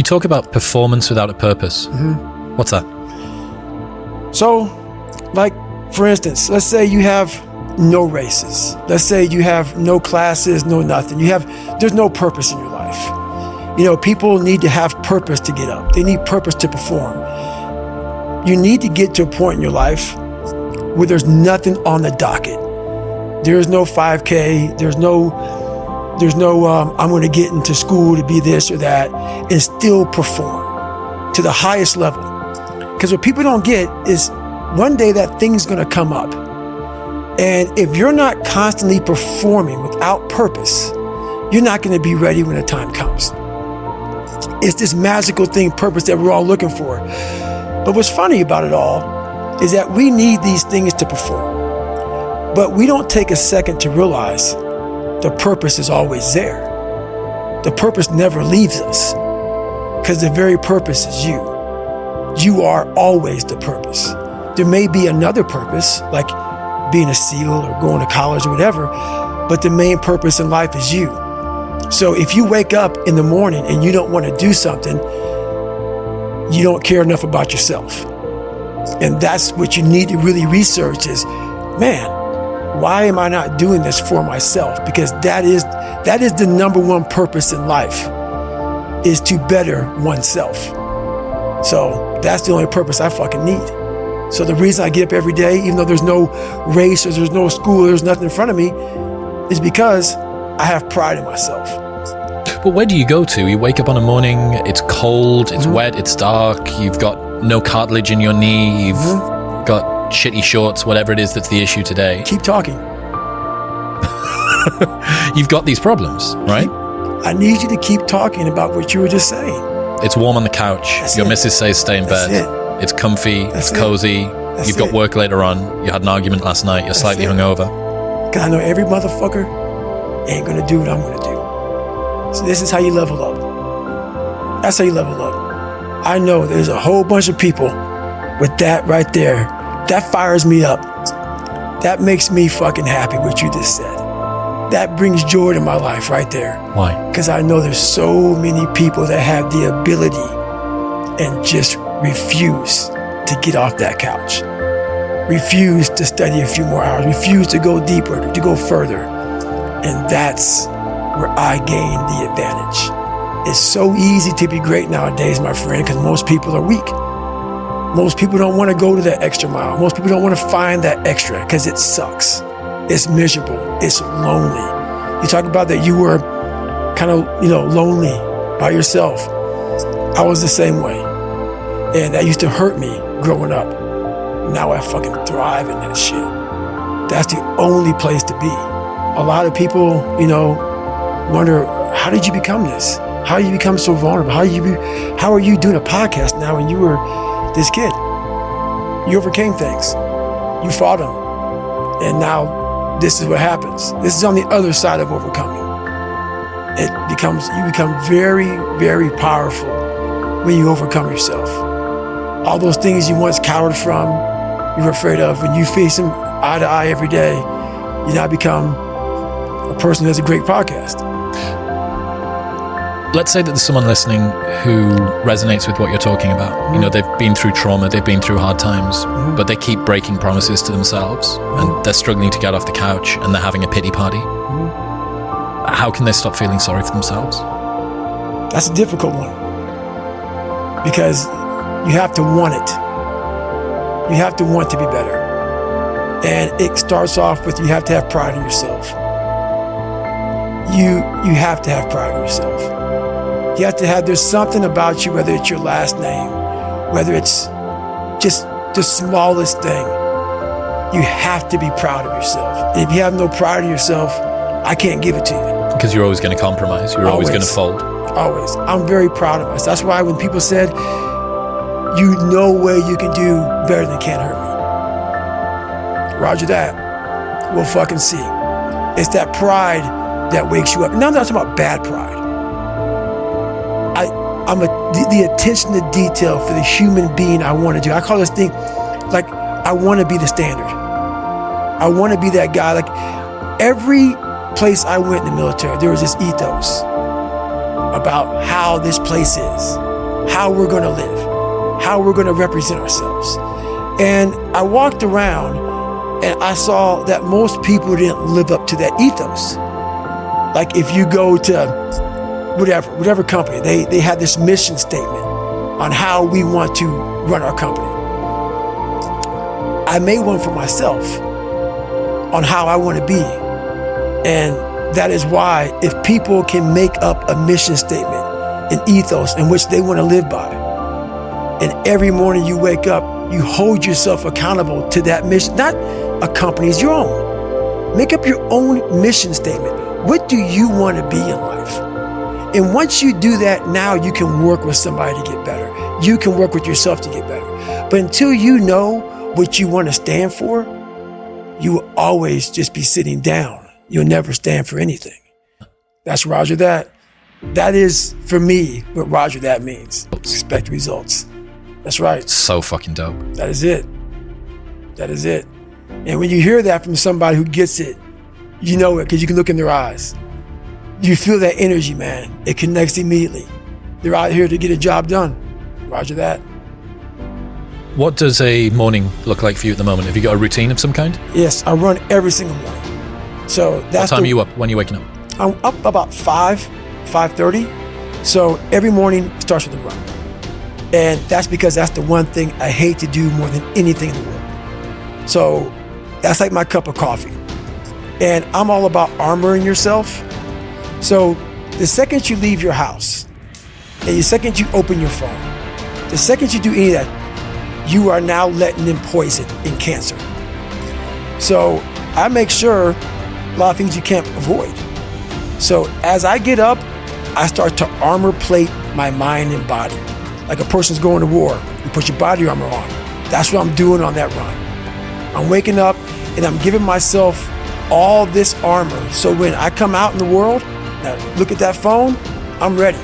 talk about performance without a purpose. What's that? So, like, for instance, let's say you have no races. Let's say you have no classes, no nothing. There's no purpose in your life. You know, people need to have purpose to get up. They need purpose to perform. You need to get to a point in your life where there's nothing on the docket. There's no 5K. There's no I'm going to get into school to be this or that and still perform to the highest level. Because what people don't get is one day that thing's going to come up. And if you're not constantly performing without purpose, you're not going to be ready when the time comes. It's this magical thing, purpose, that we're all looking for. But what's funny about it all is that we need these things to perform. But we don't take a second to realize the purpose is always there. The purpose never leaves us because the very purpose is you. You are always the purpose. There may be another purpose, like being a SEAL or going to college or whatever, but the main purpose in life is you. So if you wake up in the morning and you don't want to do something, you don't care enough about yourself. And that's what you need to really research is, man, why am I not doing this for myself? Because that is the number one purpose in life, is to better oneself. So that's the only purpose I fucking need. So the reason I get up every day, even though there's no race or there's no school, there's nothing in front of me, is because I have pride in myself. But where do you go to? You wake up on a morning, it's cold, it's wet, it's dark, you've got no cartilage in your knee, you've got shitty shorts, whatever it is that's the issue today. Keep talking. You've got these problems, right? I need you to keep talking about what you were just saying. It's warm on the couch. Your missus says stay in bed. It's comfy, it's cozy. You've got work later on. You had an argument last night. You're slightly hungover. Because I know every motherfucker ain't going to do what I'm going to do. So this is how you level up. That's how you level up. I know there's a whole bunch of people with that right there. That fires me up. That makes me fucking happy what you just said. That brings joy to my life right there. Why? Because I know there's so many people that have the ability and just refuse to get off that couch. Refuse to study a few more hours. Refuse to go deeper, to go further. And that's where I gain the advantage. It's so easy to be great nowadays, my friend, because most people are weak. Most people don't want to go to that extra mile. Most people don't want to find that extra because it sucks. It's miserable. It's lonely. You talk about that you were kind of, lonely by yourself. I was the same way. And that used to hurt me growing up. Now I fucking thrive in that shit. That's the only place to be. A lot of people, wonder, how did you become this? How did you become so vulnerable? How are you doing a podcast now when you were this kid? You overcame things. You fought them. And now this is what happens. This is on the other side of overcoming. You become very, very powerful when you overcome yourself. All those things you once cowered from, you were afraid of, when you face them eye to eye every day, you now become a person who has a great podcast. Let's say that there's someone listening who resonates with what you're talking about. They've been through trauma, they've been through hard times, but they keep breaking promises to themselves and they're struggling to get off the couch and they're having a pity party. How can they stop feeling sorry for themselves? That's a difficult one because you have to want it. You have to want to be better. And it starts off with, you have to have pride in yourself. You have to have pride in yourself. You have to have, there's something about you, whether it's your last name, whether it's just the smallest thing, you have to be proud of yourself. And if you have no pride in yourself, I can't give it to you. Because you're always going to compromise. You're always going to fold. Always. I'm very proud of myself. That's why when people said, you know way you can do better than Can't Hurt Me. Roger that. We'll fucking see. It's that pride that wakes you up. Now I'm not talking about bad pride. I'm the attention to detail for the human being I want to do. I call this thing, like, I want to be the standard. I want to be that guy. Like, every place I went in the military, there was this ethos about how this place is. how we're going to live, how we're going to represent ourselves. And I walked around and I saw that most people didn't live up to that ethos. Like if you go to whatever company, they have this mission statement on how we want to run our company. I made one for myself on how I want to be. And that is why if people can make up a mission statement, an ethos in which they want to live by, and every morning you wake up, you hold yourself accountable to that mission, not a company's, your own. Make up your own mission statement. What do you want to be in life? And once you do that, now you can work with somebody to get better. You can work with yourself to get better. But until you know what you want to stand for, you will always just be sitting down. You'll never stand for anything. That's Roger That. That is, for me, what Roger That means. Expect results. That's right. So fucking dope. That is it. That is it. And when you hear that from somebody who gets it, you know it because you can look in their eyes. You feel that energy, man. It connects immediately. They're out here to get a job done. Roger that. What does a morning look like for you at the moment? Have you got a routine of some kind? Yes, I run every single morning. So that's what time are you up? When are you waking up? I'm up about 5:30. So every morning starts with a run. And that's because that's the one thing I hate to do more than anything in the world. So that's like my cup of coffee. And I'm all about armoring yourself. So the second you leave your house, and the second you open your phone, the second you do any of that, you are now letting in poison and cancer. So I make sure a lot of things you can't avoid. So as I get up, I start to armor plate my mind and body. Like a person's going to war, you put your body armor on. That's what I'm doing on that run. I'm waking up and I'm giving myself all this armor. So when I come out in the world, look at that phone, I'm ready.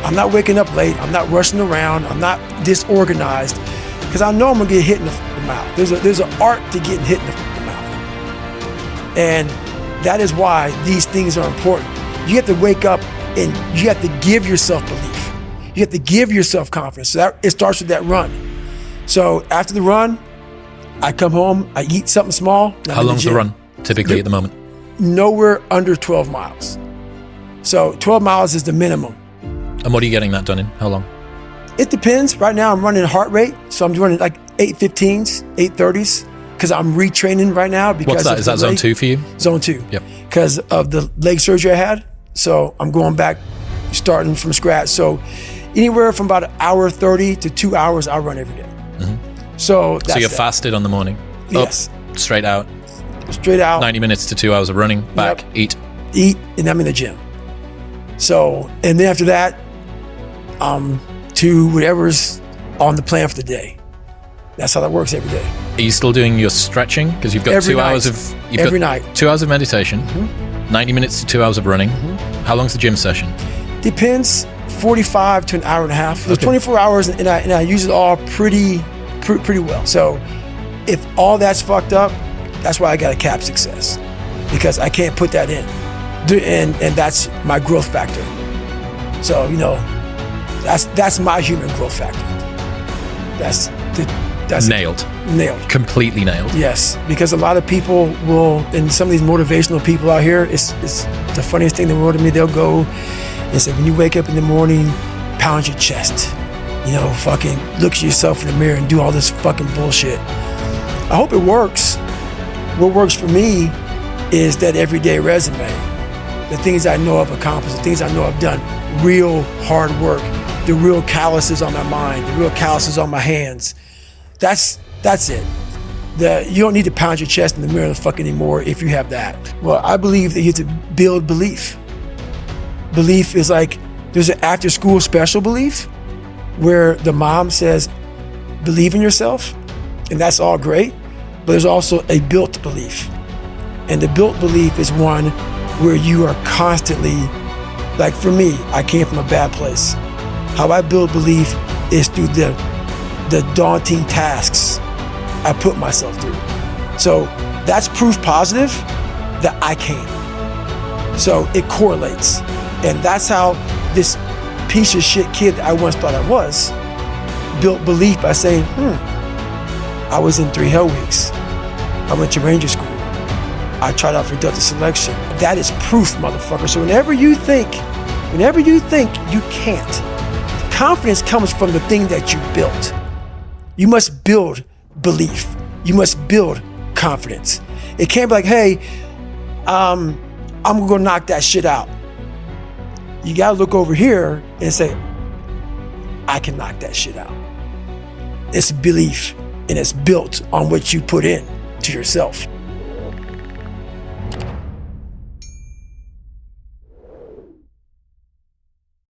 I'm not waking up late. I'm not rushing around. I'm not disorganized because I know I'm gonna get hit in the mouth. There's an art to getting hit in the mouth. And that is why these things are important. You have to wake up and you have to give yourself belief. You have to give yourself confidence. So it starts with that run. So after the run, I come home, I eat something small. How long's the run typically at the moment? Nowhere under 12 miles. So 12 miles is the minimum. And what are you getting that done in? How long? It depends. Right now I'm running heart rate. So I'm doing like 8:15s, 8:30s, because I'm retraining right now. Because what's that? Is that zone 2 for you? Zone 2. Yep. Because of the leg surgery I had. So I'm going back, starting from scratch. So anywhere from about 1:30 to 2 hours, I run every day. Mm-hmm. So you're fasted on the morning? Yes. Up, straight out? Straight out. 90 minutes to 2 hours of running, back, yep. Eat, and I'm in the gym. So, and then after that, to whatever's on the plan for the day. That's how that works every day. Are you still doing your stretching? Because you've got every 2 night. hours of... Every night. 2 hours of meditation, 90 minutes to 2 hours of running. How long's the gym session? Depends, 45 to an hour and a half. There's 24 hours and I use it all pretty well. So if all that's fucked up, that's why I got to cap success, because I can't put that in. And that's my growth factor. So, you know, that's my human growth factor. That's nailed. Nailed. Completely nailed. Yes, because a lot of people will, and some of these motivational people out here, it's the funniest thing in the world to me. They'll go and say, when you wake up in the morning, pound your chest. You know, fucking look at yourself in the mirror and do all this fucking bullshit. I hope it works. What works for me is that everyday resume. The things I know I've accomplished, the things I know I've done, real hard work, the real calluses on my mind, the real calluses on my hands. That's it. You don't need to pound your chest in the mirror fucking anymore if you have that. Well, I believe that you have to build belief. Belief is like, there's an after school special belief where the mom says, believe in yourself, and that's all great, but there's also a built belief. And the built belief is one where you are constantly, like for me, I came from a bad place. How I build belief is through the daunting tasks I put myself through. So that's proof positive that I can. So it correlates. And that's how this piece of shit kid that I once thought I was, built belief by saying, I was in 3 Hell Weeks. I went to Ranger School. I tried out for Delta Selection. That is proof, motherfucker. So whenever you think you can't, confidence comes from the thing that you built. You must build belief. You must build confidence. It can't be like, hey, I'm gonna go knock that shit out. You gotta look over here and say, I can knock that shit out. It's belief, and it's built on what you put in to yourself.